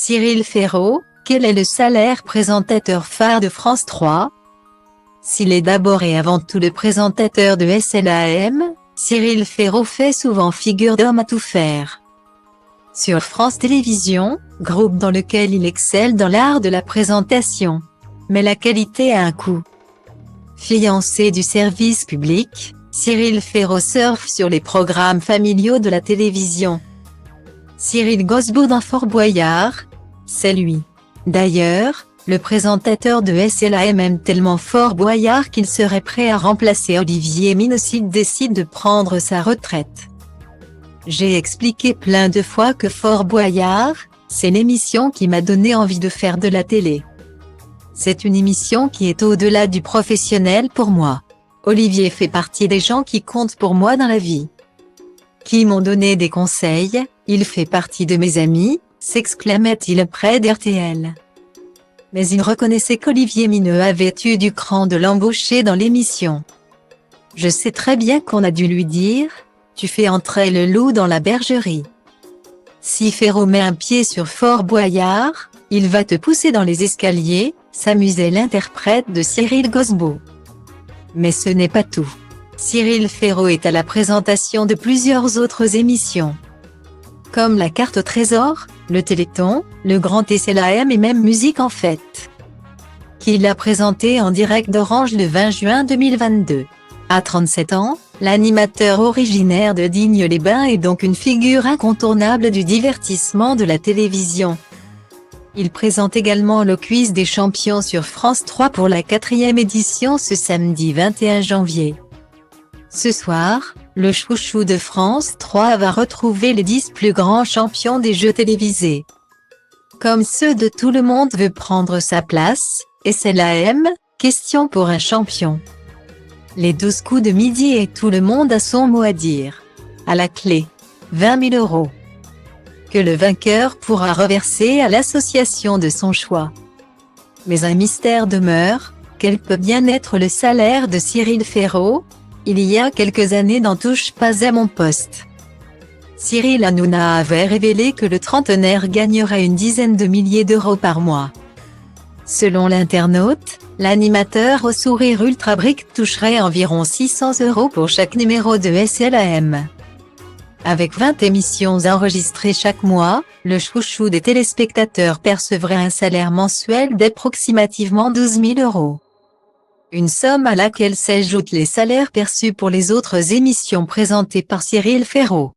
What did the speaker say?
Cyril Ferraud, quel est le salaire présentateur phare de France 3? S'il est d'abord et avant tout le présentateur de SLAM, Cyril Ferraud fait souvent figure d'homme à tout faire. Sur France Télévisions, groupe dans lequel il excelle dans l'art de la présentation. Mais la qualité a un coût. Fiancé du service public, Cyril Ferraud surfe sur les programmes familiaux de la télévision. Cyril Gosbeau dans Fort Boyard, c'est lui. D'ailleurs, le présentateur de SLAM aime tellement Fort Boyard qu'il serait prêt à remplacer Olivier Mine s'il décide de prendre sa retraite. J'ai expliqué plein de fois que Fort Boyard, c'est l'émission qui m'a donné envie de faire de la télé. C'est une émission qui est au-delà du professionnel pour moi. Olivier fait partie des gens qui comptent pour moi dans la vie. Qui m'ont donné des conseils, il fait partie de mes amis, s'exclamait-il près d'RTL. Mais il reconnaissait qu'Olivier Mineux avait eu du cran de l'embaucher dans l'émission. Je sais très bien qu'on a dû lui dire, tu fais entrer le loup dans la bergerie. Si Ferraud met un pied sur Fort Boyard, il va te pousser dans les escaliers, s'amusait l'interprète de Cyril Gosbeau. Mais ce n'est pas tout. Cyril Ferraud est à la présentation de plusieurs autres émissions. Comme la carte au trésor, le Téléthon, le grand SLAM et même Musique en fête. Qu'il a présenté en direct d'Orange le 20 juin 2022. À 37 ans, l'animateur originaire de Digne-les-Bains est donc une figure incontournable du divertissement de la télévision. Il présente également le quiz des champions sur France 3 pour la 4e édition ce samedi 21 janvier. Ce soir, le chouchou de France 3 va retrouver les 10 plus grands champions des jeux télévisés. Comme ceux de Tout le monde veut prendre sa place, SLAM, question pour un champion. Les 12 coups de midi et tout le monde a son mot à dire. À la clé, 20 000 €. Que le vainqueur pourra reverser à l'association de son choix. Mais un mystère demeure, quel peut bien être le salaire de Cyril Ferraud? Il y a quelques années n'en touche pas à mon poste. Cyril Hanouna avait révélé que le trentenaire gagnerait une dizaine de milliers d'euros par mois. Selon l'internaute, l'animateur au sourire ultra brique toucherait environ 600 € pour chaque numéro de SLAM. Avec 20 émissions enregistrées chaque mois, le chouchou des téléspectateurs percevrait un salaire mensuel d'approximativement 12 000 €. Une somme à laquelle s'ajoutent les salaires perçus pour les autres émissions présentées par Cyril Ferraud.